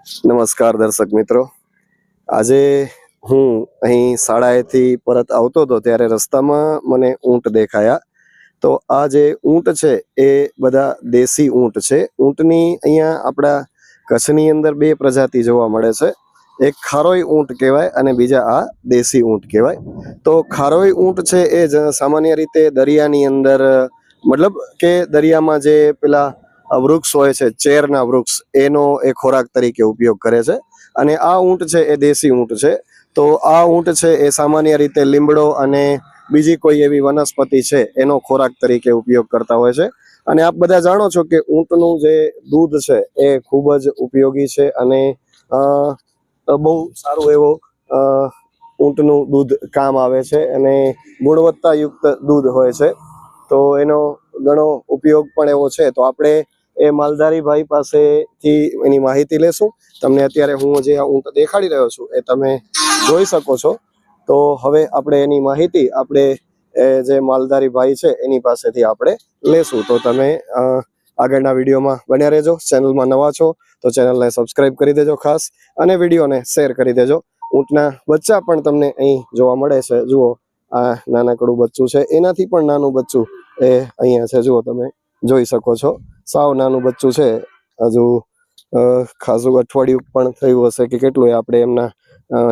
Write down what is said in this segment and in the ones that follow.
નમસ્કાર દર્શક મિત્રો, આજે હું અહીં શાળાએથી પરત આવતો હતો ત્યારે રસ્તામાં મને ઊંટ દેખાયા. તો આ જે ઊંટ છે એ બધા દેશી ઊંટ છે. ઊંટની અહીંયા આપણા કચ્છની અંદર બે પ્રજાતિ જોવા મળે છે. એક ખારોઈ ઊંટ કહેવાય અને બીજા આ દેશી ઊંટ કહેવાય. તો ખારોઈ ઊંટ છે એ સામાન્ય રીતે દરિયાની અંદર, મતલબ કે દરિયામાં જે પેલા વૃક્ષ હોય છે, ચેરના વૃક્ષ, એનો એ ખોરાક તરીકે ઉપયોગ કરે છે. અને આ ઊંટ છે એ દેશી ઊંટ છે. તો આ ઊંટ છે એ સામાન્ય રીતે લીમડો અને બીજી કોઈ એવી વનસ્પતિ છે એનો ખોરાક તરીકે ઉપયોગ કરતા હોય છે. અને આપ બધા જાણો છો કે ઊંટનું જે દૂધ છે એ ખૂબ જ ઉપયોગી છે અને બહુ સારું એવું ઊંટનું દૂધ કામ આવે છે અને ગુણવત્તાયુક્ત દૂધ હોય છે. તો એનો ઘણો ઉપયોગ પણ એવો છે. તો આપણે એ માલધારી ભાઈ પાસેથી એની માહિતી લેશું. તમને અત્યારે હું જે આ ઊંટ દેખાડી રહ્યો છું એ તમે જોઈ શકો છો. તો હવે આપણે એની માહિતી આપણે જે માલધારી ભાઈ છે એની પાસેથી આપણે લેશું. તો તમે આગળના વિડીયોમાં બન્યા રહેજો. ચેનલમાં નવા છો તો ચેનલને સબસ્ક્રાઇબ કરી દેજો ખાસ, અને વિડીયોને શેર કરી દેજો. ઊંટના બચ્ચા પણ તમને અહીં જોવા મળે છે. જુઓ, આ નાનકડું બચ્ચું છે, એનાથી પણ નાનું બચ્ચું એ અહીંયા છે. જુઓ, તમે જોઈ શકો છો, સાવ નાનું બચ્ચું છે. હજુ ખાસું અઠવાડિયું પણ થયું હશે કે કેટલું, એ આપણે એમના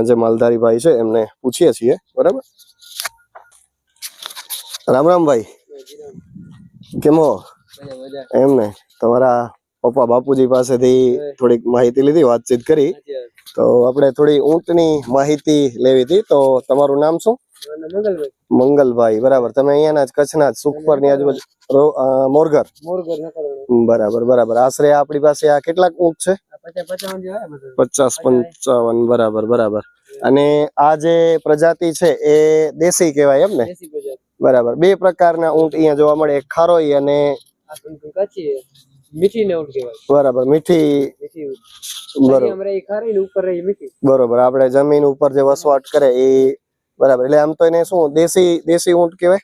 જે માલધારી ભાઈ છે એમને પૂછીએ છીએ. બરાબર. રામ રામ ભાઈ, કેમો એમ ને? તમારા પપ્પા બાપુજી પાસેથી થોડીક માહિતી લીધી, વાતચીત કરી. તો આપણે થોડી ઊંટની માહિતી લેવી હતી. તો તમારું નામ શું? મંગલભાઈ. બરાબર. તમે અહીંયાના જ, કચ્છના જ, સુખપરની આજુબાજુ, મોરગર. બરાબર બરાબર. આશરે આપણી પાસે આ કેટલાક ઊંટ છે? 50-55. બરાબર બરાબર. અને આ જે પ્રજાતિ છે એ દેશી કહેવાય એમ ને? બરાબર. બે પ્રકારના ઊંટ અહીંયા જોવા મળે, એક ખારોઈ અને મીઠી ને ઊંટ કહેવાય. બરાબર, મીઠી. બરોબર. આપણે જમીન ઉપર જે વસવાટ કરે એ. બરાબર. એટલે આમ તો એને શું દેશી ઊંટ કહેવાય?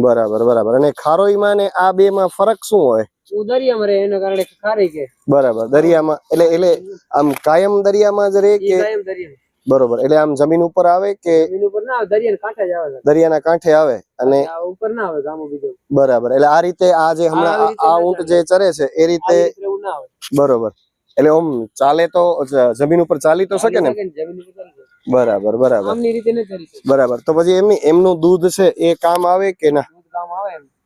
બરાબર બરાબર. અને ખારોઈમાં ને આ બે માં ફરક શું હોય? દરિયામાં રહે એના કારણે ખારી કે. બરાબર. દરિયામાં એટલે આમ કાયમ દરિયામાં જ રહે કે? બરોબર. એટલે આમ જમીન ઉપર આવે કે? જમીન ઉપર ના આવે, દરિયાના કાંઠે જ આવે. દરિયાના કાંઠે આવે અને ઉપર ના આવે ગામો બીજો. બરાબર. એટલે આ રીતે આ જે હમણાં આ ઊંટ જે ચરે છે એ રીતે બરોબર. એટલે આમ ચાલે તો જમીન ઉપર ચાલી તો શકે ને? બરાબર બરાબર. બરાબર. તો પછી એમનું દૂધ છે એ કામ આવે કે ના?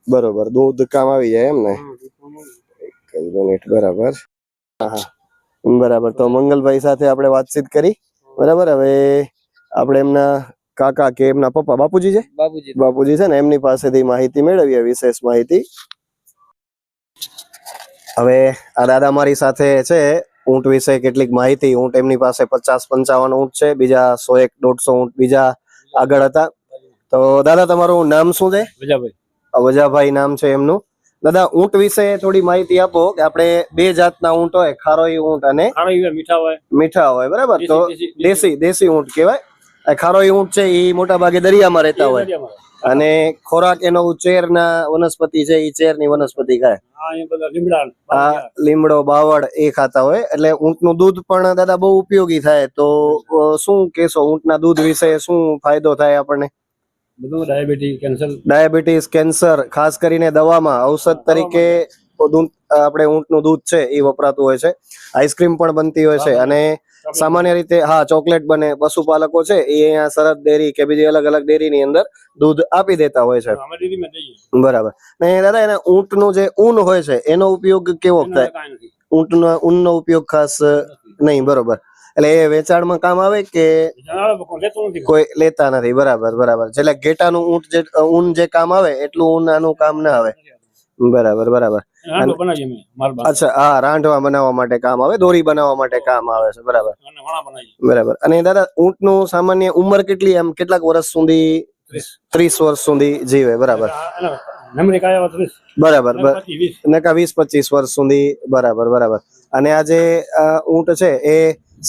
બરોબર, દૂધ કામ આવી જાય એમ ને? બરાબર. હા, બરાબર. તો મંગલભાઈ સાથે આપણે વાતચીત કરી. બરાબર. હવે આપણે એમના કાકા કે એમના પપ્પા, બાપુજી છે, બાપુજી છે ને, એમની પાસેથી માહિતી મેળવીએ, વિશેષ માહિતી. હવે આ દાદા મારી સાથે છે. ઊંટ વિશે કેટલીક માહિતી. ઊંટ એમની પાસે 50-55 ઊંટ છે. બીજા 100-150 ઊંટ બીજા આગળ હતા. તો દાદા, તમારું નામ શું છે? વજાભાઈ નામ છે એમનું. દાદા, ઊંટ વિશે થોડી માહિતી આપો કે આપણે બે જાતના ઊંટ હોય, ખારોઈ ઊંટ અને મીઠા હોય. બરાબર. તો દેશી ઊંટ કહેવાય. ખારોઈ ઊંટ છે એ મોટા ભાગે દરિયામાં રહેતા હોય અને ખોરાક એનો ચેરના વનસ્પતિ છે, એ ચેરની વનસ્પતિ ખાય. લીમડો, બાવળ એ ખાતા હોય. એટલે ઊંટનું દૂધ પણ દાદા બહુ ઉપયોગી થાય. તો શું કેશો ઊંટના દૂધ વિશે? શું ફાયદો થાય આપણને? ડાયાબિટીસ, કેન્સર, ખાસ કરીને દવામાં ઔષધ તરીકે આપણે ઊંટનું દૂધ છે એ વપરાતું હોય છે. આઈસ્ક્રીમ પણ બનતી હોય છે અને સામાન્ય રીતે હા, ચોકલેટ બને. પશુપાલકો છે એ અહીંયા સરહદ ડેરી કે બીજી અલગ અલગ ડેરીની અંદર દૂધ આપી દેતા હોય છે. બરાબર. ને દાદા, એના ઊંટનું જે ઊન હોય છે એનો ઉપયોગ કેવો થાય? ઊંટના ઊનનો ઉપયોગ ખાસ નહીં. બરોબર. એટલે એ વેચાણમાં કામ આવે કે કોઈ લેતા નથી? બરાબર બરાબર. એટલે ઘેટાનું ઊન જે કામ આવે એટલું ઊન આનું કામ ના આવે. બરાબર બરાબર. અચ્છા, હા, રાંધવા બનાવવા માટે કામ આવે, દોરી બનાવવા માટે કામ આવે છે. બરાબર બરાબર. અને દાદા, ઊંટનું સામાન્ય ઉંમર કેટલી, આમ કેટલાક વર્ષ સુધી? 30 વર્ષ સુધી જીવે. બરાબર બરાબર. નકા 20-25 વર્ષ સુધી. બરાબર બરાબર. અને આ જે ઊંટ છે એ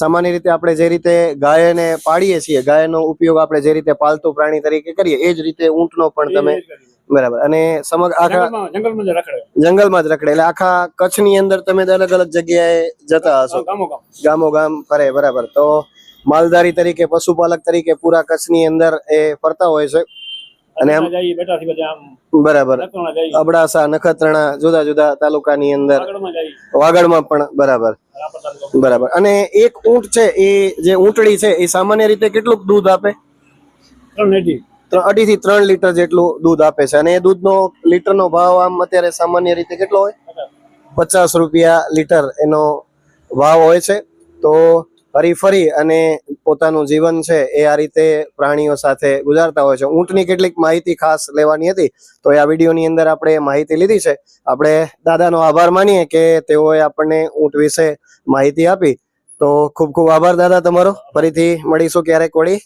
સામાન્ય રીતે આપણે જે રીતે ગાયને પાડીએ છીએ, ગાયનો ઉપયોગ આપણે જે રીતે પાલતુ પ્રાણી તરીકે કરીએ, એ જ રીતે ઊંટનો પણ તમે બરાબર. અને સમગ્ર આખા જંગલમાં જ રખડે. જંગલમાં જ રખડે, એટલે આખા કચ્છની અંદર તમે અલગ અલગ જગ્યાએ જતા હશો, ગામો ગામ ફરે. બરાબર. તો માલધારી તરીકે, પશુપાલક તરીકે પૂરા કચ્છની અંદર એ ફરતા હોય છે. અને આમ બરાબર, અબડાસા, નખત્રાણા, જુદા જુદા તાલુકાની અંદર, વાગડમાં પણ. બરાબર બરાબર. અને એક ઊંટ છે, એ જે ઊંટડી છે, એ સામાન્ય રીતે કેટલું દૂધ આપે? 2.5 થી 3 લીટર જેટલું દૂધ આપે છે. અને એ દૂધનો લીટરનો ભાવ આમ અત્યારે સામાન્ય રીતે કેટલો હોય? 50 રૂપિયા લીટર એનો ભાવ હોય છે. તો હરી ફરી અને પોતાનું જીવન છે એ આ રીતે પ્રાણીઓ સાથે ગુજારતા હોય છે. ઊંટની કેટલીક માહિતી ખાસ લેવાની હતી, તો આ વિડીયોની અંદર આપણે માહિતી લીધી છે. આપણે દાદાનો આભાર માનીએ કે તેઓએ આપણને ઊંટ વિશે માહિતી આપી. તો ખૂબ ખૂબ આભાર દાદા તમારો. ફરીથી મળીશું ક્યારેક વળી.